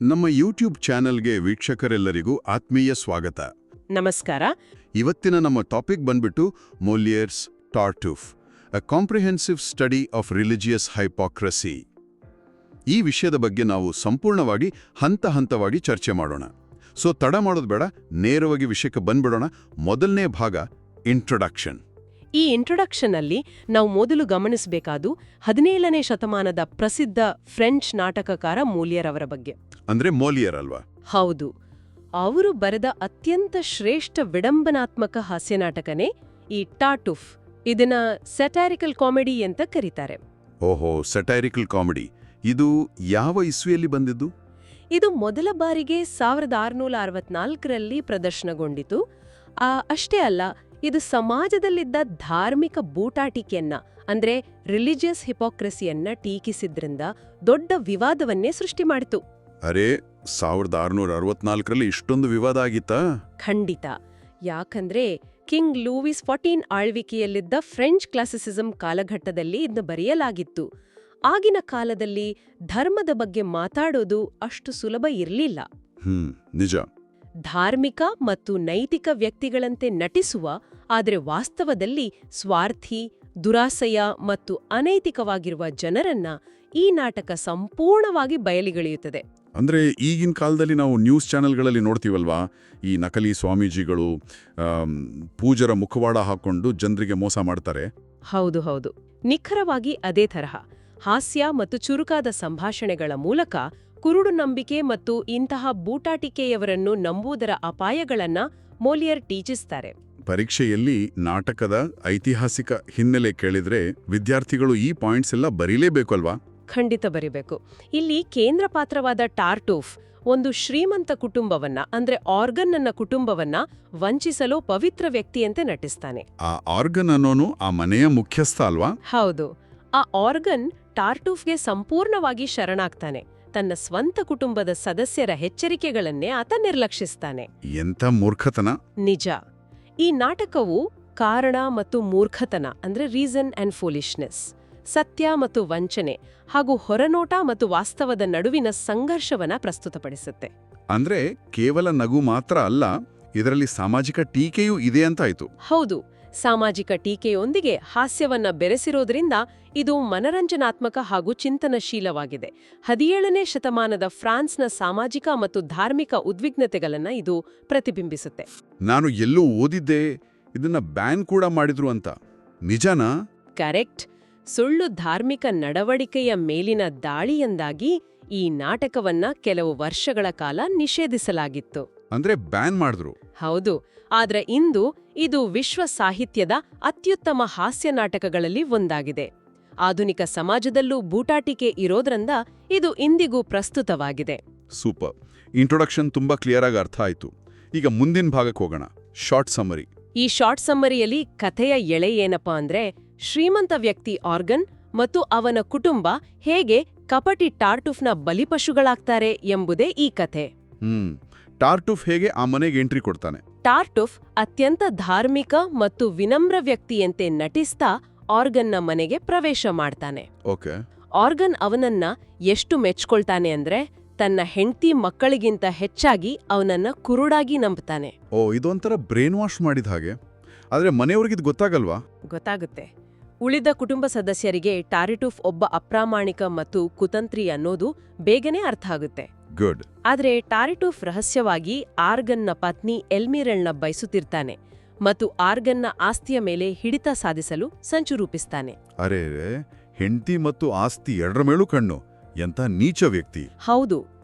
ನಮ್ಮ ಯೂಟ್ಯೂಬ್ ಚಾನೆಲ್ಗೆ ವೀಕ್ಷಕರೆಲ್ಲರಿಗೂ ಆತ್ಮೀಯ ಸ್ವಾಗತ. ನಮಸ್ಕಾರ. ಇವತ್ತಿನ ನಮ್ಮ ಟಾಪಿಕ್ ಬಂದ್ಬಿಟ್ಟು ಮೊಲಿಯರ್ಸ್ ಟಾರ್ಟುಫ್, ಅ ಕಾಂಪ್ರಿಹೆನ್ಸಿವ್ ಸ್ಟಡಿ ಆಫ್ ರಿಲಿಜಿಯಸ್ ಹೈಪೋಕ್ರಸಿ. ಈ ವಿಷಯದ ಬಗ್ಗೆ ನಾವು ಸಂಪೂರ್ಣವಾಗಿ ಹಂತವಾಗಿ ಚರ್ಚೆ ಮಾಡೋಣ. ಸೊ ತಡ ಮಾಡೋದು ಬೇಡ, ನೇರವಾಗಿ ವಿಷಯಕ್ಕೆ ಬಂದ್ಬಿಡೋಣ. ಮೊದಲನೇ ಭಾಗ ಇಂಟ್ರೊಡಕ್ಷನ್. ಈ ಇಂಟ್ರೊಡಕ್ಷನ್ ಅಲ್ಲಿ ನಾವು ಮೊದಲು ಗಮನಿಸಬೇಕಾದು 17ನೇ ಶತಮಾನದ ಪ್ರಸಿದ್ಧ ಫ್ರೆಂಚ್ ನಾಟಕಕಾರ ಮೋಲಿಯರ್ ಅವರ ಬಗ್ಗೆ. ಅಂದ್ರೆ ಮೋಲಿಯರ್ ಅಲ್ವಾ? ಹೌದು. ಅವರು ಬರೆದ ಅತ್ಯಂತ ಶ್ರೇಷ್ಠ ವಿಡಂಬನಾತ್ಮಕ ಹಾಸ್ಯನಾಟಕನೇ ಈ ಟಾರ್ಟುಫ್. ಇದನ್ನ ಸೆಟಾರಿಕಲ್ ಕಾಮಿಡಿ ಅಂತ ಕರೀತಾರೆ. ಓಹೋ, ಸೆಟೈರಿಕಲ್ ಕಾಮಿಡಿ. ಇದು ಯಾವ ಇಸ್ವಿಯಲ್ಲಿ ಬಂದಿದ್ದು? ಇದು ಮೊದಲ ಬಾರಿಗೆ 1664ರಲ್ಲಿ ಪ್ರದರ್ಶನಗೊಂಡಿತು. ಅಷ್ಟೇ ಅಲ್ಲ, ಇದು ಸಮಾಜದಲ್ಲಿದ್ದ ಧಾರ್ಮಿಕ ಬೂಟಾಟಿಕೆಯನ್ನ ಅಂದ್ರೆ ರಿಲಿಜಿಯಸ್ ಹಿಪೋಕ್ರಸಿಯನ್ನ ಟೀಕಿಸಿದ್ರಿಂದ ದೊಡ್ಡ ವಿವಾದವನ್ನೇ ಸೃಷ್ಟಿ ಮಾಡಿತು. ಅರೆ, 1664ರಲ್ಲಿ ಇಷ್ಟೊಂದು ವಿವಾದ ಆಗಿತ್ತಾ? ಖಂಡಿತ. ಯಾಕಂದ್ರೆ ಕಿಂಗ್ ಲೂಯಿಸ್ 14 ಆಳ್ವಿಕೆಯಲ್ಲಿದ್ದ ಫ್ರೆಂಚ್ ಕ್ಲಾಸಿಸಿಸಂ ಕಾಲಘಟ್ಟದಲ್ಲಿ ಇದನ್ನು ಬರೆಯಲಾಗಿತ್ತು. ಆಗಿನ ಕಾಲದಲ್ಲಿ ಧರ್ಮದ ಬಗ್ಗೆ ಮಾತಾಡೋದು ಅಷ್ಟು ಸುಲಭ ಇರಲಿಲ್ಲ. ನಿಜ. ಧಾರ್ಮಿಕ ಮತ್ತು ನೈತಿಕ ವ್ಯಕ್ತಿಗಳಂತೆ ನಟಿಸುವ, ಆದರೆ ವಾಸ್ತವದಲ್ಲಿ ಸ್ವಾರ್ಥಿ, ದುರಾಸೆಯ ಮತ್ತು ಅನೈತಿಕವಾಗಿರುವ ಜನರನ್ನ ಈ ನಾಟಕ ಸಂಪೂರ್ಣವಾಗಿ ಬಯಲಿಗೆಳೆಯುತ್ತದೆ. ಅಂದ್ರೆ ಈಗಿನ ಕಾಲದಲ್ಲಿ ನಾವು ನ್ಯೂಸ್ ಚಾನೆಲ್ಗಳಲ್ಲಿ ನೋಡ್ತೀವಲ್ವಾ, ಈ ನಕಲಿ ಸ್ವಾಮೀಜಿಗಳು ಪೂಜರ ಮುಖವಾಡ ಹಾಕೊಂಡು ಜನರಿಗೆ ಮೋಸ ಮಾಡ್ತಾರೆ. ಹೌದು. ನಿಖರವಾಗಿ ಅದೇ ತರಹ ಹಾಸ್ಯ ಮತ್ತು ಚುರುಕಾದ ಸಂಭಾಷಣೆಗಳ ಮೂಲಕ ಕುರುಡು ನಂಬಿಕೆ ಮತ್ತು ಇಂತಹ ಬೂಟಾಟಿಕೆಯವರನ್ನು ನಂಬುವುದರ ಅಪಾಯಗಳನ್ನ ಮೋಲಿಯರ್ ಟೀಚಿಸ್ತಾರೆ. ಪರೀಕ್ಷೆಯಲ್ಲಿ ನಾಟಕದ ಐತಿಹಾಸಿಕ ಹಿನ್ನೆಲೆ ಕೇಳಿದ್ರೆ ವಿದ್ಯಾರ್ಥಿಗಳು ಈ ಪಾಯಿಂಟ್ಸ್ ಎಲ್ಲ ಬರೀಲೇಬೇಕು ಅಲ್ವಾ? ಖಂಡಿತ ಬರಿಬೇಕು. ಇಲ್ಲಿ ಕೇಂದ್ರ ಪಾತ್ರವಾದ ಟಾರ್ಟುಫ್ ಒಂದು ಶ್ರೀಮಂತ ಕುಟುಂಬವನ್ನ ಅಂದ್ರೆ ಆರ್ಗನ್ ಅನ್ನ ಕುಟುಂಬವನ್ನ ವಂಚಿಸಲು ಪವಿತ್ರ ವ್ಯಕ್ತಿಯಂತೆ ನಟಿಸ್ತಾನೆ. ಆ ಆರ್ಗನ್ ಅನ್ನೋನು ಆ ಮನೆಯ ಮುಖ್ಯಸ್ಥ ಅಲ್ವಾ? ಹೌದು. ಆ ಆರ್ಗನ್ ಟಾರ್ಟುಫ್ಗೆ ಸಂಪೂರ್ಣವಾಗಿ ಶರಣಾಗ್ತಾನೆ. ತನ್ನ ಸ್ವಂತ ಕುಟುಂಬದ ಸದಸ್ಯರ ಎಚ್ಚರಿಕೆಗಳನ್ನೇ ಆತ ನಿರ್ಲಕ್ಷಿಸ್ತಾನೆ. ಎಂಥ ಮೂರ್ಖತನ! ನಿಜ. ಈ ನಾಟಕವು ಕಾರಣ ಮತ್ತು ಮೂರ್ಖತನ ಅಂದ್ರೆ ರೀಸನ್ ಅಂಡ್ ಫೂಲಿಶ್ನೆಸ್, ಸತ್ಯ ಮತ್ತು ವಂಚನೆ ಹಾಗೂ ಹೊರನೋಟ ಮತ್ತು ವಾಸ್ತವದ ನಡುವಿನ ಸಂಘರ್ಷವನ್ನ ಪ್ರಸ್ತುತಪಡಿಸುತ್ತೆ. ಅಂದ್ರೆ ಕೇವಲ ನಗು ಮಾತ್ರ ಅಲ್ಲ, ಇದರಲ್ಲಿ ಸಾಮಾಜಿಕ ಟೀಕೆಯೂ ಇದೆ ಅಂತಾಯ್ತು. ಹೌದು. ಸಾಮಾಜಿಕ ಟೀಕೆಯೊಂದಿಗೆ ಹಾಸ್ಯವನ್ನ ಬೆರೆಸಿರೋದ್ರಿಂದ ಇದು ಮನರಂಜನಾತ್ಮಕ ಹಾಗೂ ಚಿಂತನಶೀಲವಾಗಿದೆ. 17ನೇ ಶತಮಾನದ ಫ್ರಾನ್ಸ್ನ ಸಾಮಾಜಿಕ ಮತ್ತು ಧಾರ್ಮಿಕ ಉದ್ವಿಗ್ನತೆಗಳನ್ನ ಇದು ಪ್ರತಿಬಿಂಬಿಸುತ್ತೆ. ನಾನು ಎಲ್ಲೂ ಓದಿದ್ದೆ ಇದನ್ನ ಬ್ಯಾನ್ ಕೂಡ ಮಾಡಿದ್ರು ಅಂತ. ನಿಜನಾ? ಕರೆಕ್ಟ್. ಸುಳ್ಳು ಧಾರ್ಮಿಕ ನಡವಳಿಕೆಯ ಮೇಲಿನ ದಾಳಿಯಿಂದಾಗಿ ಈ ನಾಟಕವನ್ನ ಕೆಲವು ವರ್ಷಗಳ ಕಾಲ ನಿಷೇಧಿಸಲಾಗಿತ್ತು. ಅಂದ್ರೆ ಬ್ಯಾನ್ ಮಾಡಿದ್ರು? ಹೌದು. ಆದ್ರೆ ಇಂದು ಇದು ವಿಶ್ವ ಸಾಹಿತ್ಯದ ಅತ್ಯುತ್ತಮ ಹಾಸ್ಯ ನಾಟಕಗಳಲ್ಲಿ ಒಂದಾಗಿದೆ. ಆಧುನಿಕ ಸಮಾಜದಲ್ಲೂ ಬೂಟಾಟಿಕೆ ಇರೋದ್ರಿಂದ ಇದು ಇಂದಿಗೂ ಪ್ರಸ್ತುತವಾಗಿದೆ. ಸೂಪರ್. ಇಂಟ್ರೊಡಕ್ಷನ್ ತುಂಬಾ ಕ್ಲಿಯರ್ ಆಗಿ ಅರ್ಥ ಆಯ್ತು. ಈಗ ಮುಂದಿನ ಭಾಗಕ್ಕೆ ಹೋಗೋಣ. Short summary. ಈ ಶಾರ್ಟ್ ಸಮ್ಮರಿಯಲ್ಲಿ ಕಥೆಯ ಎಳೆ ಏನಪ್ಪಾ ಅಂದ್ರೆ, ಶ್ರೀಮಂತ ವ್ಯಕ್ತಿ ಆರ್ಗನ್ ಮತ್ತು ಅವನ ಕುಟುಂಬ ಹೇಗೆ ಕಪಟಿ ಟಾರ್ಟುಫ್ನ ಬಲಿಪಶುಗಳಾಗ್ತಾರೆ ಎಂಬುದೇ ಈ ಕಥೆ. ಟಾರ್ಟುಫ್ ಹೇಗೆ ಆ ಮನೆಗೆ ಎಂಟ್ರಿ ಕೊಡ್ತಾನೆ? ಟಾರ್ಟುಫ್ ಅತ್ಯಂತ ಧಾರ್ಮಿಕ ಮತ್ತು ವಿನಮ್ರ ವ್ಯಕ್ತಿಯಂತೆ ನಟಿಸ್ತಾ ಆರ್ಗನ್ನ ಮನೆಗೆ ಪ್ರವೇಶ ಮಾಡ್ತಾನೆ. ಓಕೆ. ಆರ್ಗನ್ ಅವನನ್ನ ಎಷ್ಟು ಮೆಚ್ಕೊಳ್ತಾನೆ ಅಂದ್ರೆ ತನ್ನ ಹೆಂಡ್ತಿ ಮಕ್ಕಳಿಗಿಂತ ಹೆಚ್ಚಾಗಿ ಅವನನ್ನ ಕುರುಡಾಗಿ ನಂಬ್ತಾನೆ. ಇದೊಂಥರ ಬ್ರೇನ್ ವಾಶ್ ಮಾಡಿದ ಹಾಗೆ. ಆದ್ರೆ ಮನೆಯವ್ರಿಗಿದ್ ಗೊತ್ತಾಗಲ್ವಾ? ಗೊತ್ತಾಗುತ್ತೆ. ಉಳಿದ ಕುಟುಂಬ ಸದಸ್ಯರಿಗೆ ಟಾರ್ಟುಫ್ ಒಬ್ಬ ಅಪ್ರಾಮಾಣಿಕ ಮತ್ತು ಕುತಂತ್ರಿ ಅನ್ನೋದು ಬೇಗನೆ ಅರ್ಥ ಆಗುತ್ತೆ. ಗುಡ್. ಆದ್ರೆ ಟಾರ್ಟುಫ್ ರಹಸ್ಯವಾಗಿ ಆರ್ಗನ್ನ ಪತ್ನಿ ಎಲ್ಮಿರಲ್ನ ಬಯಸುತ್ತಿರ್ತಾನೆ ಮತ್ತು ಆರ್ಗನ್ನ ಆಸ್ತಿಯ ಮೇಲೆ ಹಿಡಿತ ಸಾಧಿಸಲು ಸಂಚು ರೂಪಿಸ್ತಾನೆ. ಅರೆ, ಹೆಂಡತಿ ಮತ್ತು ಆಸ್ತಿ ಎರಡರ ಮೇಲೂ ಕಣ್ಣು. ಎಂಥ ನೀಚ ವ್ಯಕ್ತಿ! ಹೌದು.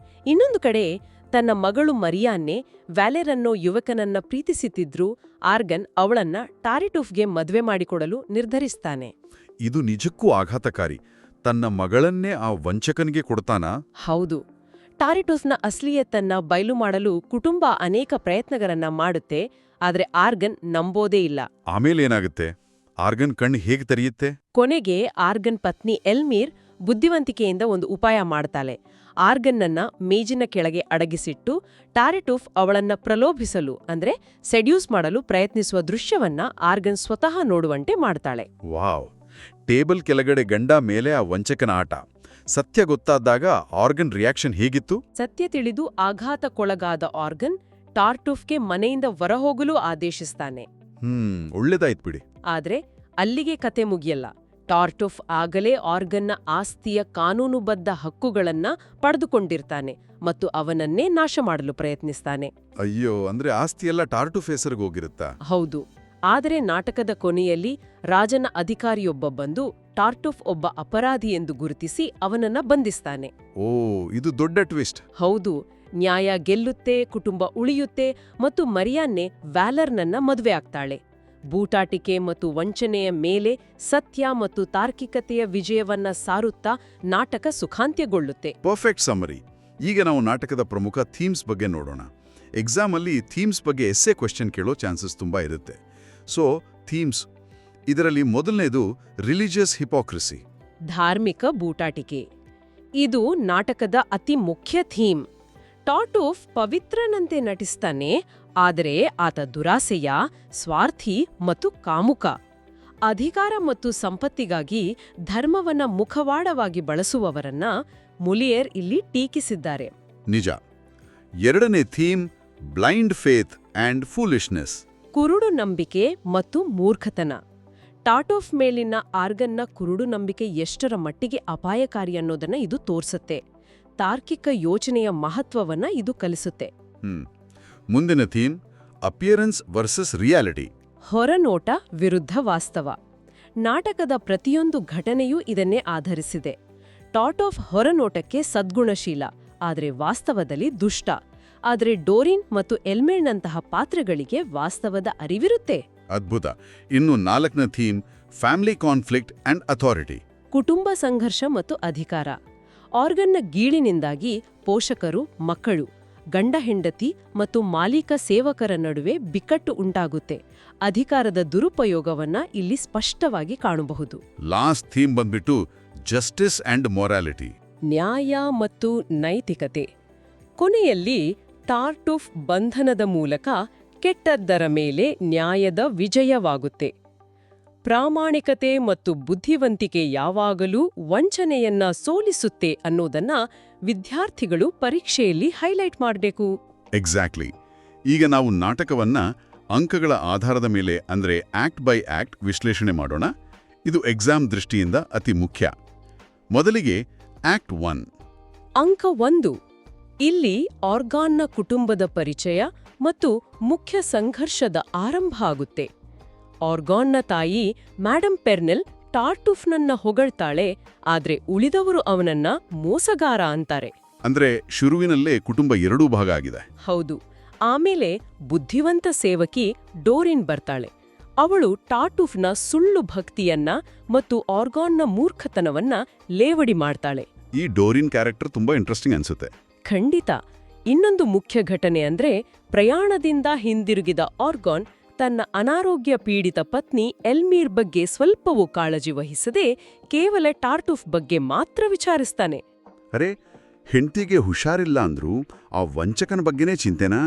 ಇನ್ನೊಂದು ಕಡೆ ತನ್ನ ಮಗಳು ಮರಿಯಾನ್ನೇ ವ್ಯಾಲೆರನ್ನೋ ಯುವಕನನ್ನ ಪ್ರೀತಿಸುತ್ತಿದ್ರೂ ಆರ್ಗನ್ ಅವಳನ್ನ ಟಾರ್ಟುಫ್ಗೆ ಮದ್ವೆ ಮಾಡಿಕೊಡಲು ನಿರ್ಧರಿಸ್ತಾನೆ. ಇದು ನಿಜಕ್ಕೂ ಆಘಾತಕಾರಿ. ತನ್ನ ಮಗಳನ್ನೇ ಆ ವಂಚಕನಿಗೆ ಕೊಡ್ತಾನಾ? ಹೌದು. ಟಾರ್ಟುಫ್ನ ಅಸಲಿಯತ್ತನ್ನ ಬಯಲು ಮಾಡಲು ಕುಟುಂಬ ಅನೇಕ ಪ್ರಯತ್ನಗಳನ್ನ ಮಾಡುತ್ತೆ, ಆದ್ರೆ ಆರ್ಗನ್ ನಂಬೋದೇ ಇಲ್ಲ. ಆಮೇಲೆ ಏನಾಗುತ್ತೆ? ಆರ್ಗನ್ ಕಣ್ಣು ಹೇಗೆ ತೆರೆಯುತ್ತೆ? ಕೊನೆಗೆ ಆರ್ಗನ್ ಪತ್ನಿ ಎಲ್ಮೀರ್ ಬುದ್ಧಿವಂತಿಕೆಯಿಂದ ಒಂದು ಉಪಾಯ ಮಾಡ್ತಾಳೆ. ಆರ್ಗನ್ನನ್ನ ಮೇಜಿನ ಕೆಳಗೆ ಅಡಗಿಸಿಟ್ಟು ಟಾರ್ಟುಫ್ ಅವಳನ್ನ ಪ್ರಲೋಭಿಸಲು ಅಂದ್ರೆ ಸೆಡ್ಯೂಸ್ ಮಾಡಲು ಪ್ರಯತ್ನಿಸುವ ದೃಶ್ಯವನ್ನ ಆರ್ಗನ್ ಸ್ವತಃ ನೋಡುವಂತೆ ಮಾಡ್ತಾಳೆ. ವಾವ್! ಟೇಬಲ್ ಕೆಳಗಡೆ ಗಂಡ ಮೇಲೆ ಆ ವಂಚಕನ ಆಟ. ಸತ್ಯ ಗೊತ್ತಾದಾಗ ಆರ್ಗನ್ ರಿಯಾಕ್ಷನ್ ಹೇಗಿತ್ತು? ಸತ್ಯ ತಿಳಿದು ಆಘಾತಕ್ಕೊಳಗಾದ ಆರ್ಗನ್ ಟಾರ್ಟುಫ್ಗೆ ಮನೆಯಿಂದ ಹೊರಹೋಗಲು ಆದೇಶಿಸ್ತಾನೆ. ಒಳ್ಳೇದಾಯ್ತು ಬಿಡಿ. ಆದ್ರೆ ಅಲ್ಲಿಗೆ ಕತೆ ಮುಗಿಯಲ್ಲ. ಟಾರ್ಟುಫ್ ಆಗಲೇ ಆರ್ಗನ್ನ ಆಸ್ತಿಯ ಕಾನೂನುಬದ್ಧ ಹಕ್ಕುಗಳನ್ನ ಪಡೆದುಕೊಂಡಿರ್ತಾನೆ ಮತ್ತು ಅವನನ್ನೇ ನಾಶ ಮಾಡಲು ಪ್ರಯತ್ನಿಸ್ತಾನೆ. ಅಯ್ಯೋ, ಅಂದ್ರೆ ಆಸ್ತಿಯೆಲ್ಲ ಟಾರ್ಟುಫ್ ಹೆಸರಿಗೆ ಹೋಗಿರುತ್ತಾ? ಹೌದು. ಆದರೆ ನಾಟಕದ ಕೊನೆಯಲ್ಲಿ ರಾಜನ ಅಧಿಕಾರಿಯೊಬ್ಬ ಬಂದು ಟಾರ್ಟುಫ್ ಒಬ್ಬ ಅಪರಾಧಿ ಎಂದು ಗುರುತಿಸಿ ಅವನನ್ನ ಬಂಧಿಸ್ತಾನೆ. ಓ, ಇದು ದೊಡ್ಡ ಟ್ವಿಸ್ಟ್. ಹೌದು. ನ್ಯಾಯ ಗೆಲ್ಲುತ್ತೆ, ಕುಟುಂಬ ಉಳಿಯುತ್ತೆ ಮತ್ತು ಮರಿಯಾನ್ನೆ ವ್ಯಾಲರ್ನನ್ನ ಮದುವೆ ಆಗ್ತಾಳೆ. ಬೂಟಾಟಿಕೆ ಮತ್ತು ವಂಚನೆಯ ಮೇಲೆ ಸತ್ಯ ಮತ್ತು ತಾರ್ಕಿಕತೆಯ ವಿಜಯವನ್ನ ಸಾರುತ್ತಾ ನಾಟಕ ಸುಖಾಂತ್ಯಗೊಳ್ಳುತ್ತೆ. Perfect summary. ಈಗ ನಾವು ನಾಟಕದ ಪ್ರಮುಖ ಥೀಮ್ಸ್ ಬಗ್ಗೆ ನೋಡೋಣ. ಎಕ್ಸಾಮಲ್ಲಿ ಥೀಮ್ಸ್ ಬಗ್ಗೆ ಎಸ್ಸೆ ಕ್ವೆಶ್ಚನ್ ಕೇಳೋ ಚಾನ್ಸಸ್ ತುಂಬಾ ಇರುತ್ತೆ. ಸೊ ಥೀಮ್ಸ್, ಇದರಲ್ಲಿ ಮೊದಲನೇದು ರಿಲಿಜಿಯಸ್ ಹಿಪೋಕ್ರಸಿ, ಧಾರ್ಮಿಕ ಬೂಟಾಟಿಕೆ. ಇದು ನಾಟಕದ ಅತಿ ಮುಖ್ಯ ಥೀಮ್. ಟಾರ್ಟುಫ್ ಪವಿತ್ರನಂತೆ ನಟಿಸ್ತಾನೆ, ಆದರೆ ಆತ ದುರಾಸೆಯ, ಸ್ವಾರ್ಥಿ ಮತ್ತು ಕಾಮುಕ. ಅಧಿಕಾರ ಮತ್ತು ಸಂಪತ್ತಿಗಾಗಿ ಧರ್ಮವನ್ನ ಮುಖವಾಡವಾಗಿ ಬಳಸುವವರನ್ನ ಮುಲಿಯರ್ ಇಲ್ಲಿ ಟೀಕಿಸಿದ್ದಾರೆ. ನಿಜ. ಎರಡನೇ theme blind faith and foolishness, ಕುರುಡು ನಂಬಿಕೆ ಮತ್ತು ಮೂರ್ಖತನ. ಟಾರ್ಟುಫ್ ಮೇಲಿನ ಆರ್ಗನ್ನ ಕುರುಡು ನಂಬಿಕೆ ಎಷ್ಟರ ಮಟ್ಟಿಗೆ ಅಪಾಯಕಾರಿ ಅನ್ನೋದನ್ನ ಇದು ತೋರ್ಸುತ್ತೆ. ತಾರ್ಕಿಕ ಯೋಚನೆಯ ಮಹತ್ವವನ್ನ ಇದು ಕಲಿಸುತ್ತೆ. ಮುಂದಿನ ಥೀಮ್ ಅಪಿಯರೆನ್ಸ್ ವರ್ಸಸ್ ರಿಯಾಲಿಟಿ, ಹೊರನೋಟ ವಿರುದ್ಧ ವಾಸ್ತವ. ನಾಟಕದ ಪ್ರತಿಯೊಂದು ಘಟನೆಯೂ ಇದನ್ನೇ ಆಧರಿಸಿದೆ. ಟಾರ್ಟುಫ್ ಹೊರನೋಟಕ್ಕೆ ಸದ್ಗುಣಶೀಲ, ಆದರೆ ವಾಸ್ತವದಲ್ಲಿ ದುಷ್ಟ. ಆದರೆ ಡೋರಿನ್ ಮತ್ತು ಎಲ್ಮೇರ್ನಂತಹ ಪಾತ್ರಗಳಿಗೆ ವಾಸ್ತವದ ಅರಿವಿರುತ್ತೆ. ಅದ್ಭುತ. ಇನ್ನು ನಾಲ್ಕನೇ theme family conflict and authority, ಕುಟುಂಬ ಸಂಘರ್ಷ ಮತ್ತು ಅಧಿಕಾರ. ಆರ್ಗನ್ನ ಗೀಳಿನಿಂದಾಗಿ ಪೋಷಕರು, ಮಕ್ಕಳು, ಗಂಡ ಹೆಂಡತಿ ಮತ್ತು ಮಾಲೀಕ ಸೇವಕರ ನಡುವೆ ಬಿಕ್ಕಟ್ಟು ಉಂಟಾಗುತ್ತೆ. ಅಧಿಕಾರದ ದುರುಪಯೋಗವನ್ನ ಇಲ್ಲಿ ಸ್ಪಷ್ಟವಾಗಿ ಕಾಣಬಹುದು. ಲಾಸ್ಟ್ ಥೀಮ್ ಬಂದ್ಬಿಟ್ಟು ಜಸ್ಟಿಸ್ ಆ್ಯಂಡ್ ಮೊರಾಲಿಟಿ, ನ್ಯಾಯ ಮತ್ತು ನೈತಿಕತೆ. ಕೊನೆಯಲ್ಲಿ ಟಾರ್ಟುಫ್ ಬಂಧನದ ಮೂಲಕ ಕೆಟ್ಟದ್ದರ ಮೇಲೆ ನ್ಯಾಯದ ವಿಜಯವಾಗುತ್ತೆ. ಪ್ರಾಮಾಣಿಕತೆ ಮತ್ತು ಬುದ್ಧಿವಂತಿಕೆ ಯಾವಾಗಲೂ ವಂಚನೆಯನ್ನ ಸೋಲಿಸುತ್ತೆ ಅನ್ನೋದನ್ನ ವಿದ್ಯಾರ್ಥಿಗಳು ಪರೀಕ್ಷೆಯಲ್ಲಿ ಹೈಲೈಟ್ ಮಾಡಬೇಕು. ಎಕ್ಸಾಕ್ಟ್ಲಿ. ಈಗ ನಾವು ನಾಟಕವನ್ನ ಅಂಕಗಳ ಆಧಾರದ ಮೇಲೆ ಅಂದ್ರೆ ಆಕ್ಟ್ ಬೈ ಆಕ್ಟ್ ವಿಶ್ಲೇಷಣೆ ಮಾಡೋಣ. ಇದು ಎಕ್ಸಾಮ್ ದೃಷ್ಟಿಯಿಂದ ಅತಿ ಮುಖ್ಯ. ಮೊದಲಿಗೆ ಆಕ್ಟ್ 1. ಅಂಕ 1. ಇಲ್ಲಿ ಆರ್ಗಾನ್ನ ಕುಟುಂಬದ ಪರಿಚಯ ಮತ್ತು ಮುಖ್ಯ ಸಂಘರ್ಷದ ಆರಂಭ ಆಗುತ್ತೆ. ಆರ್ಗಾನ್ನ ತಾಯಿ ಮ್ಯಾಡಮ್ ಪೆರ್ನೆಲ್ ಟಾರ್ಟುಫ್ನನ್ನ ಹೊಗಳ್ತಾಳೆ, ಆದ್ರೆ ಉಳಿದವರು ಅವನನ್ನ ಮೋಸಗಾರ ಅಂತಾರೆ. ಅಂದ್ರೆ ಶುರುವಿನಲ್ಲೇ ಕುಟುಂಬ ಎರಡೂ ಭಾಗ ಆಗಿದೆ. ಹೌದು. ಆಮೇಲೆ ಬುದ್ಧಿವಂತ ಸೇವಕಿ ಡೋರಿನ್ ಬರ್ತಾಳೆ. ಅವಳು ಟಾರ್ಟುಫ್ನ ಸುಳ್ಳು ಭಕ್ತಿಯನ್ನ ಮತ್ತು ಆರ್ಗಾನ್ನ ಮೂರ್ಖತನವನ್ನ ಲೇವಡಿ ಮಾಡ್ತಾಳೆ. ಈ ಡೋರಿನ್ ಕ್ಯಾರೆಕ್ಟರ್ ತುಂಬಾ ಇಂಟ್ರೆಸ್ಟಿಂಗ್ ಅನ್ಸುತ್ತೆ. ಖಂಡಿತ. ಇನ್ನೊಂದು ಮುಖ್ಯ ಘಟನೆ ಅಂದ್ರೆ ಪ್ರಯಾಣದಿಂದ ಹಿಂದಿರುಗಿದ ಆರ್ಗಾನ್ ತನ್ನ ಅನಾರೋಗ್ಯ ಪೀಡಿತ ಪತ್ನಿ ಎಲ್ಮೀರ್ ಬಗ್ಗೆ ಸ್ವಲ್ಪವೂ ಕಾಳಜಿ ವಹಿಸದೆ ಕೇವಲ ಟಾರ್ಟುಫ್ ಬಗ್ಗೆ ಮಾತ್ರ ವಿಚಾರಿಸ್ತಾನೆ. ಅರೆ, ಹೆಂಡತಿಗೆ ಹುಷಾರಿಲ್ಲ ಅಂದ್ರೂ ಆ ವಂಚಕನ ಬಗ್ಗೆನೇ ಚಿಂತೆನಾ?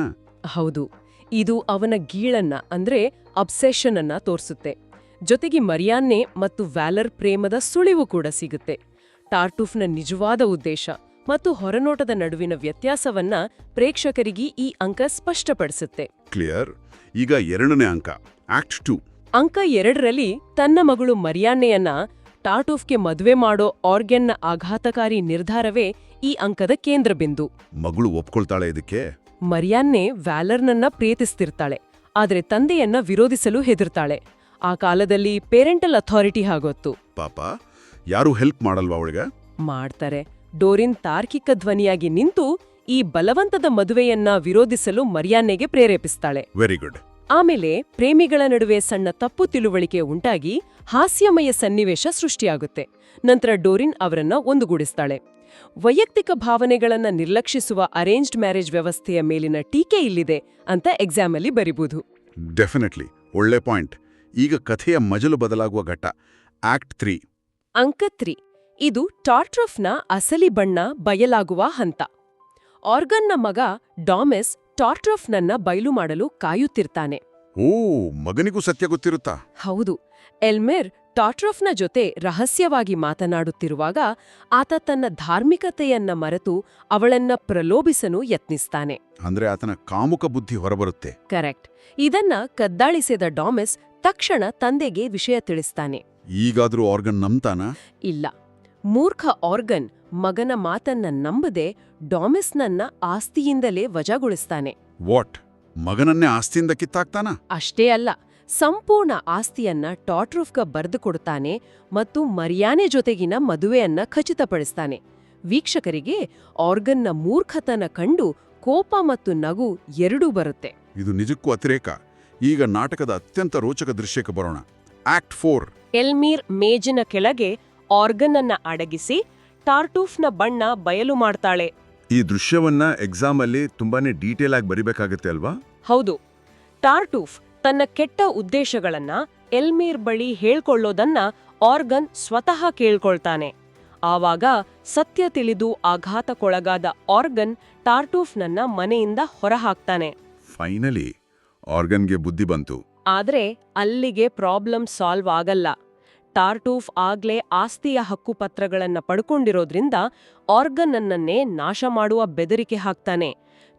ಹೌದು. ಇದು ಅವನ ಗೀಳನ್ನ ಅಂದ್ರೆ ಅಬ್ಸೆಷನ್ ಅನ್ನ ತೋರಿಸುತ್ತೆ. ಜೊತೆಗೆ ಮರಿಯಾನ್ನೆ ಮತ್ತು ವ್ಯಾಲರ್ ಪ್ರೇಮದ ಸುಳಿವು ಕೂಡ ಸಿಗುತ್ತೆ. ಟಾರ್ಟುಫ್ನ ನಿಜವಾದ ಉದ್ದೇಶ ಮತ್ತು ಹೊರನೋಟದ ನಡುವಿನ ವ್ಯತ್ಯಾಸವನ್ನ ಪ್ರೇಕ್ಷಕರಿಗೆ ಈ ಅಂಕ ಸ್ಪಷ್ಟಪಡಿಸುತ್ತೆ. ಕ್ಲಿಯರ್. ಈಗ ಎರಡನೇ ಅಂಕ ಆಕ್ಟ್ 2. ಅಂಕ 2ರಲ್ಲಿ ತನ್ನ ಮಗಳು ಮರಿಯಾನ್ನೆಯನ್ನ ಟಾರ್ಟುಫ್ಗೆ ಮದುವೆ ಮಾಡೋ ಆರ್ಗನ್ನ ಆಘಾತಕಾರಿ ನಿರ್ಧಾರವೇ ಈ ಅಂಕದ ಕೇಂದ್ರಬಿಂದು. ಮಗಳು ಒಪ್ಕೊಳ್ತಾಳೆ ಇದಕ್ಕೆ? ಮರಿಯಾನ್ನೆ ವ್ಯಾಲರ್ನನ್ನ ಪ್ರೀತಿಸ್ತಿರ್ತಾಳೆ, ಆದ್ರೆ ತಂದೆಯನ್ನ ವಿರೋಧಿಸಲು ಹೆದರ್ತಾಳೆ. ಆ ಕಾಲದಲ್ಲಿ ಪೇರೆಂಟಲ್ ಅಥಾರಿಟಿ ಆಗೋತ್ತು. ಪಾಪ, ಯಾರು ಹೆಲ್ಪ್ ಮಾಡಲ್ವಾ ಅವಳಿಗೆ? ಮಾಡ್ತಾರೆ. ಡೋರಿನ್ ತಾರ್ಕಿಕ ಧ್ವನಿಯಾಗಿ ನಿಂತು ಈ ಬಲವಂತದ ಮದುವೆಯನ್ನ ವಿರೋಧಿಸಲು ಮರಿಯಾನ್ನೆಗೆ ಪ್ರೇರೇಪಿಸ್ತಾಳೆ. Very good. ಆಮೇಲೆ ಪ್ರೇಮಿಗಳ ನಡುವೆ ಸಣ್ಣ ತಪ್ಪು ತಿಳುವಳಿಕೆ ಉಂಟಾಗಿ ಹಾಸ್ಯಮಯ ಸನ್ನಿವೇಶ ಸೃಷ್ಟಿಯಾಗುತ್ತೆ. ನಂತರ ಡೋರಿನ್ ಅವರನ್ನ ಒಂದುಗೂಡಿಸ್ತಾಳೆ. ವೈಯಕ್ತಿಕ ಭಾವನೆಗಳನ್ನ ನಿರ್ಲಕ್ಷಿಸುವ ಅರೇಂಜ್ಡ್ ಮ್ಯಾರೇಜ್ ವ್ಯವಸ್ಥೆಯ ಮೇಲಿನ ಟೀಕೆ ಇಲ್ಲಿದೆ ಅಂತ ಎಕ್ಸಾಮಲ್ಲಿ ಬರಿಬಹುದು. ಡೆಫಿನೆಟ್ಲಿ. ಒಳ್ಳೆ ಪಾಯಿಂಟ್. ಈಗ ಕಥೆಯ ಮಜಲು ಬದಲಾಗುವ ಘಟ್ಟ ಆಕ್ಟ್ 3. ಅಂಕ 3. ಇದು ಟಾರ್ಟುಫ್ನ ಅಸಲಿ ಬಣ್ಣ ಬಯಲಾಗುವ ಹಂತ. ಆರ್ಗನ್ನ ಮಗ ಡಾಮೆಸ್ ಟಾರ್ಟುಫ್ನನ್ನ ಬಯಲು ಮಾಡಲು ಕಾಯುತ್ತಿರ್ತಾನೆ. ಓ, ಮಗನಿಗೂ ಸತ್ಯ ಗೊತ್ತಿರುತ್ತಾ? ಹೌದು. ಎಲ್ಮೇರ್ ಟಾಟ್ರಫ್ನ ಜೊತೆ ರಹಸ್ಯವಾಗಿ ಮಾತನಾಡುತ್ತಿರುವಾಗ ಆತ ತನ್ನ ಧಾರ್ಮಿಕತೆಯನ್ನ ಮರೆತು ಅವಳನ್ನ ಪ್ರಲೋಭಿಸಲು ಯತ್ನಿಸ್ತಾನೆ. ಅಂದ್ರೆ ಆತನ ಕಾಮುಕ ಬುದ್ಧಿ ಹೊರಬರುತ್ತೆ. ಕರೆಕ್ಟ್. ಇದನ್ನ ಕದ್ದಾಳಿಸಿದ ಡಾಮಿಸ್ ತಕ್ಷಣ ತಂದೆಗೆ ವಿಷಯ ತಿಳಿಸ್ತಾನೆ. ಈಗಾದ್ರೂ ಆರ್ಗನ್ ನಂಬ್ತಾನ? ಇಲ್ಲ. ಮೂರ್ಖ ಆರ್ಗನ್ ಮಗನ ಮಾತನ್ನ ನಂಬದೆ ಡಾಮಿಸ್ನನ್ನ ಆಸ್ತಿಯಿಂದಲೇ ವಜಾಗೊಳಿಸ್ತಾನೆ. ವಾಟ್? ಮಗನನ್ನೇ ಆಸ್ತಿಯಿಂದ ಕಿತ್ತಾಕ್ತಾನ? ಅಷ್ಟೇ ಅಲ್ಲ, ಸಂಪೂರ್ಣ ಆಸ್ತಿಯನ್ನ ಟಾಟ್ರಫ್ಗ ಬರೆದು ಕೊಡ್ತಾನೆ ಮತ್ತು ಮರಿಯಾನೆ ಜೊತೆಗಿನ ಮದುವೆಯನ್ನ ಖಚಿತಪಡಿಸ್ತಾನೆ. ವೀಕ್ಷಕರಿಗೆ ಆರ್ಗನ್ನ ಮೂರ್ಖತನ ಕಂಡು ಕೋಪ ಮತ್ತು ನಗು ಎರಡೂ ಬರುತ್ತೆ. ಇದು ನಿಜಕ್ಕೂ ಅತಿರೇಕ. ಈಗ ನಾಟಕದ ಅತ್ಯಂತ ರೋಚಕ ದೃಶ್ಯಕ್ಕೆ ಬರೋಣ. ಆಕ್ಟ್ 4. ಎಲ್ಮೀರ್ ಮೇಜಿನ ಕೆಳಗೆ ಆರ್ಗನ್ ಅನ್ನ ಅಡಗಿಸಿ ಟಾರ್ಟೂಫ್ನ ಬಣ್ಣ ಬಯಲು ಮಾಡ್ತಾಳೆ. ಈ ದೃಶ್ಯವನ್ನ ಎಕ್ಸಾಮ್ ಅಲ್ಲಿ ತುಂಬಾನೇ ಡೀಟೇಲ್ ಆಗಿ ಬರಿಬೇಕಾಗತ್ತೆ ಅಲ್ವಾ? ಹೌದು. ಟಾರ್ಟೂಫ್ ತನ್ನ ಕೆಟ್ಟ ಉದ್ದೇಶಗಳನ್ನ ಎಲ್ಮೀರ್ ಬಳಿ ಹೇಳ್ಕೊಳ್ಳೋದನ್ನ ಆರ್ಗನ್ ಸ್ವತಃ ಕೇಳ್ಕೊಳ್ತಾನೆ. ಆವಾಗ ಸತ್ಯ ತಿಳಿದು ಆಘಾತಕ್ಕೊಳಗಾದ ಆರ್ಗನ್ ಟಾರ್ಟೂಫ್ನನ್ನ ಮನೆಯಿಂದ ಹೊರಹಾಕ್ತಾನೆ. ಫೈನಲಿ ಆರ್ಗನ್ಗೆ ಬುದ್ಧಿ ಬಂತು. ಆದ್ರೆ ಅಲ್ಲಿಗೆ ಪ್ರಾಬ್ಲಮ್ ಸಾಲ್ವ್ ಆಗಲ್ಲ. ಟಾರ್ಟೂಫ್ ಆಗ್ಲೇ ಆಸ್ತಿಯ ಹಕ್ಕುಪತ್ರಗಳನ್ನ ಪಡ್ಕೊಂಡಿರೋದ್ರಿಂದ ಆರ್ಗನ್ ಅನ್ನನ್ನೇ ನಾಶ ಮಾಡುವ ಬೆದರಿಕೆ ಹಾಕ್ತಾನೆ.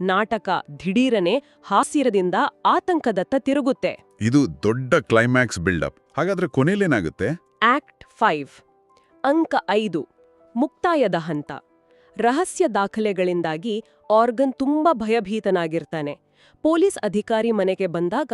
ನಾಟಕ ದಿಢೀರನೆ ಹಾಸ್ಯದಿಂದ ಆತಂಕದತ್ತ ತಿರುಗುತ್ತೆ. ಇದು ದೊಡ್ಡ ಕ್ಲೈಮ್ಯಾಕ್ಸ್ ಬಿಲ್ಡಪ್. ಹಾಗಾದ್ರೆ ಕೊನೆಯಲ್ಲೇನಾಗುತ್ತೆ? ಆಕ್ಟ್ 5 ಅಂಕ 5 ಮುಕ್ತಾಯದ ಹಂತ. ರಹಸ್ಯ ದಾಖಲೆಗಳಿಂದಾಗಿ ಆರ್ಗನ್ ತುಂಬಾ ಭಯಭೀತನಾಗಿರ್ತಾನೆ. ಪೊಲೀಸ್ ಅಧಿಕಾರಿ ಮನೆಗೆ ಬಂದಾಗ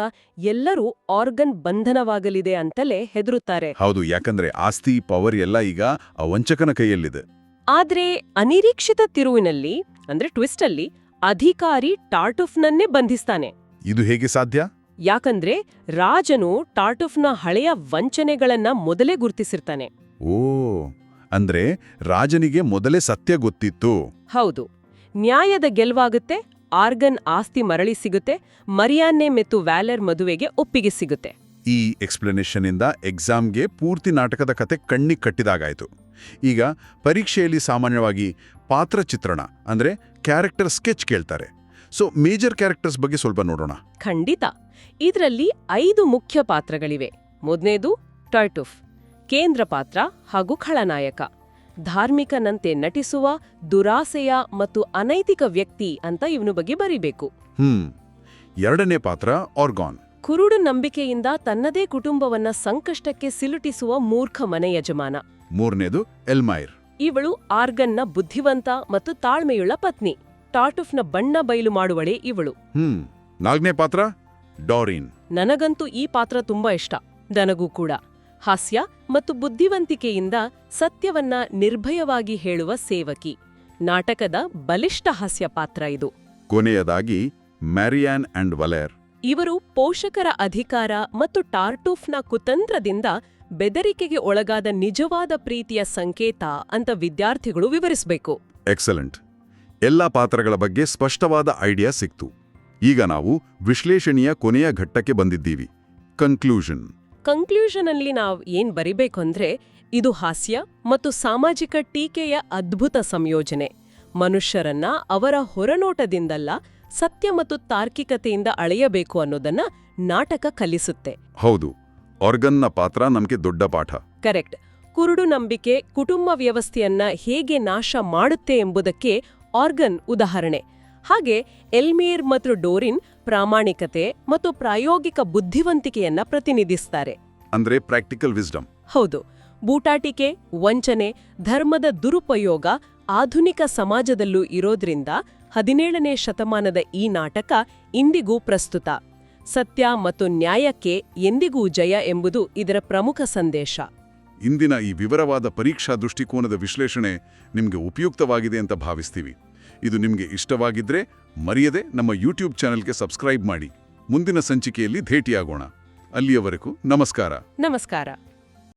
ಎಲ್ಲರೂ ಆರ್ಗನ್ ಬಂಧನವಾಗಲಿದೆ ಅಂತಲೇ ಹೆದರುತ್ತಾರೆ. ಹೌದು, ಯಾಕಂದ್ರೆ ಆಸ್ತಿ ಪವರ್ ಎಲ್ಲ ಈಗ ಆ ವಂಚಕನ ಕೈಯಲ್ಲಿದೆ. ಆದ್ರೆ ಅನಿರೀಕ್ಷಿತ ತಿರುವಿನಲ್ಲಿ ಅಂದ್ರೆ ಟ್ವಿಸ್ಟಲ್ಲಿ ಅಧಿಕಾರಿ ಟಾರ್ಟುಫ್ನನ್ನೇ ಬಂಧಿಸ್ತಾನೆ. ಇದು ಹೇಗೆ ಸಾಧ್ಯ? ಯಾಕಂದ್ರೆ ರಾಜನು ಟಾರ್ಟುಫ್ನ ಹಳೆಯ ವಂಚನೆಗಳನ್ನ ಮೊದಲೇ ಗುರ್ತಿಸಿರ್ತಾನೆ. ಓ, ಅಂದ್ರೆ ರಾಜನಿಗೆ ಮೊದಲೇ ಸತ್ಯ ಗೊತ್ತಿತ್ತು. ಹೌದು. ನ್ಯಾಯದ ಗೆಲ್ವಾಗುತ್ತೆ. ಆರ್ಗನ್ ಆಸ್ತಿ ಮರಳಿ ಸಿಗುತ್ತೆ. ಮರಿಯಾನ್ನೆ ಮತ್ತು ವ್ಯಾಲೆರ್ ಮದುವೆಗೆ ಒಪ್ಪಿಗೆ ಸಿಗುತ್ತೆ. ಈ ಎಕ್ಸ್ಪ್ಲನೇಷನ್ ಇಂದ ಎಕ್ಸಾಮ್ಗೆ ಪೂರ್ತಿ ನಾಟಕದ ಕತೆ ಕಣ್ಣಿಗೆ ಕಟ್ಟಿದಾಗಾಯ್ತು. ಈಗ ಪರೀಕ್ಷೆಯಲ್ಲಿ ಸಾಮಾನ್ಯವಾಗಿ ಪಾತ್ರ ಚಿತ್ರಣ ಅಂದ್ರೆ ಕ್ಯಾರೆಕ್ಟರ್ ಸ್ಕೆಚ್ ಕೇಳ್ತಾರೆ. ಸೊ ಮೇಜರ್ ಕ್ಯಾರೆಕ್ಟರ್ಸ್ ಬಗ್ಗೆ ಸ್ವಲ್ಪ ನೋಡೋಣ. ಖಂಡಿತ. ಇದರಲ್ಲಿ 5 ಮುಖ್ಯ ಪಾತ್ರಗಳಿವೆ. ಮೊದಲನೇದು ಟಾರ್ಟುಫ್, ಕೇಂದ್ರ ಪಾತ್ರ ಹಾಗೂ ಖಳನಾಯಕ. ಧಾರ್ಮಿಕನಂತೆ ನಟಿಸುವ ದುರಾಸೆಯ ಮತ್ತು ಅನೈತಿಕ ವ್ಯಕ್ತಿ ಅಂತ ಇವನು ಬಗ್ಗೆ ಬರಿಬೇಕು. ಎರಡನೇ ಪಾತ್ರ ಆರ್ಗಾನ್, ಕುರುಡು ನಂಬಿಕೆಯಿಂದ ತನ್ನದೇ ಕುಟುಂಬವನ್ನ ಸಂಕಷ್ಟಕ್ಕೆ ಸಿಲುಟಿಸುವ ಮೂರ್ಖ ಮನೆ ಯಜಮಾನ. ಮೂರನೇದು ಎಲ್ಮೈರ್, ಇವಳು ಆರ್ಗನ್ನ ಬುದ್ಧಿವಂತ ಮತ್ತು ತಾಳ್ಮೆಯುಳ್ಳ ಪತ್ನಿ. ಟಾರ್ಟುಫ್ನ ಬಣ್ಣ ಬಯಲು ಮಾಡುವಳೆ ಇವಳು. ನಾಲ್ಕನೇ ಪಾತ್ರ ಡಾರಿನ್. ನನಗಂತೂ ಈ ಪಾತ್ರ ತುಂಬಾ ಇಷ್ಟ. ನನಗೂ ಕೂಡ. ಹಾಸ್ಯ ಮತ್ತು ಬುದ್ಧಿವಂತಿಕೆಯಿಂದ ಸತ್ಯವನ್ನ ನಿರ್ಭಯವಾಗಿ ಹೇಳುವ ಸೇವಕಿ. ನಾಟಕದ ಬಲಿಷ್ಠ ಹಾಸ್ಯ ಪಾತ್ರ ಇದು. ಕೊನೆಯದಾಗಿ ಮ್ಯಾರಿಯಾನ್ ಅಂಡ್ ವಲೇರ್. ಇವರು ಪೋಷಕರ ಅಧಿಕಾರ ಮತ್ತು ಟಾರ್ಟುಫ್ನ ಕುತಂತ್ರದಿಂದ ಬೆದರಿಕೆಗೆ ಒಳಗಾದ ನಿಜವಾದ ಪ್ರೀತಿಯ ಸಂಕೇತ ಅಂತ ವಿದ್ಯಾರ್ಥಿಗಳು ವಿವರಿಸಬೇಕು. ಎಕ್ಸಲೆಂಟ್. ಎಲ್ಲ ಪಾತ್ರಗಳ ಬಗ್ಗೆ ಸ್ಪಷ್ಟವಾದ ಐಡಿಯಾ ಸಿಕ್ತು. ಈಗ ನಾವು ವಿಶ್ಲೇಷಣೆಯ ಕೊನೆಯ ಘಟ್ಟಕ್ಕೆ ಬಂದಿದ್ದೀವಿ. ಕನ್ಕ್ಲೂಷನ್ ಅಲ್ಲಿ ನಾವು ಏನ್ ಬರಿಬೇಕು ಅಂದ್ರೆ, ಇದು ಹಾಸ್ಯ ಮತ್ತು ಸಾಮಾಜಿಕ ಟೀಕೆಯ ಅದ್ಭುತ ಸಂಯೋಜನೆ. ಮನುಷ್ಯರನ್ನ ಅವರ ಹೊರನೋಟದಿಂದಲ್ಲ, ಸತ್ಯ ಮತ್ತು ತಾರ್ಕಿಕತೆಯಿಂದ ಅಳೆಯಬೇಕು ಅನ್ನೋದನ್ನ ನಾಟಕ ಕಲಿಸುತ್ತೆ. ಹೌದು, ಆರ್ಗನ್ನ ಪಾತ್ರ ನಮಗೆ ದೊಡ್ಡ ಪಾಠ. ಕರೆಕ್ಟ್. ಕುರುಡು ನಂಬಿಕೆ ಕುಟುಂಬ ವ್ಯವಸ್ಥೆಯನ್ನ ಹೇಗೆ ನಾಶ ಮಾಡುತ್ತೆ ಎಂಬುದಕ್ಕೆ ಆರ್ಗನ್ ಉದಾಹರಣೆ. ಹಾಗೆ ಎಲ್ಮೀರ್ ಮತ್ತು ಡೋರಿನ್ ಪ್ರಾಮಾಣಿಕತೆ ಮತ್ತು ಪ್ರಾಯೋಗಿಕ ಬುದ್ಧಿವಂತಿಕೆಯನ್ನ ಪ್ರತಿನಿಧಿಸ್ತಾರೆ. ಅಂದ್ರೆ ಪ್ರಾಕ್ಟಿಕಲ್ ವಿಸ್ಡಮ್. ಹೌದು. ಬೂಟಾಟಿಕೆ, ವಂಚನೆ, ಧರ್ಮದ ದುರುಪಯೋಗ ಆಧುನಿಕ ಸಮಾಜದಲ್ಲೂ ಇರೋದ್ರಿಂದ 17ನೇ ಶತಮಾನದ ಈ ನಾಟಕ ಇಂದಿಗೂ ಪ್ರಸ್ತುತ. ಸತ್ಯ ಮತ್ತು ನ್ಯಾಯಕ್ಕೆ ಎಂದಿಗೂ ಜಯ ಎಂಬುದು ಇದರ ಪ್ರಮುಖ ಸಂದೇಶ. ಇಂದಿನ ಈ ವಿವರವಾದ ಪರೀಕ್ಷಾ ದೃಷ್ಟಿಕೋನದ ವಿಶ್ಲೇಷಣೆ ನಿಮಗೆ ಉಪಯುಕ್ತವಾಗಿದೆ ಅಂತ ಭಾವಿಸ್ತೀವಿ. ಇದು ನಿಮಗೆ ಇಷ್ಟವಾಗಿದ್ರೆ ಮರೆಯದೆ ನಮ್ಮ ಯೂಟ್ಯೂಬ್ ಚಾನೆಲ್ಗೆ ಸಬ್ಸ್ಕ್ರೈಬ್ ಮಾಡಿ. ಮುಂದಿನ ಸಂಚಿಕೆಯಲ್ಲಿ ಭೇಟಿಯಾಗೋಣ. ಅಲ್ಲಿಯವರೆಗೂ ನಮಸ್ಕಾರ. ನಮಸ್ಕಾರ.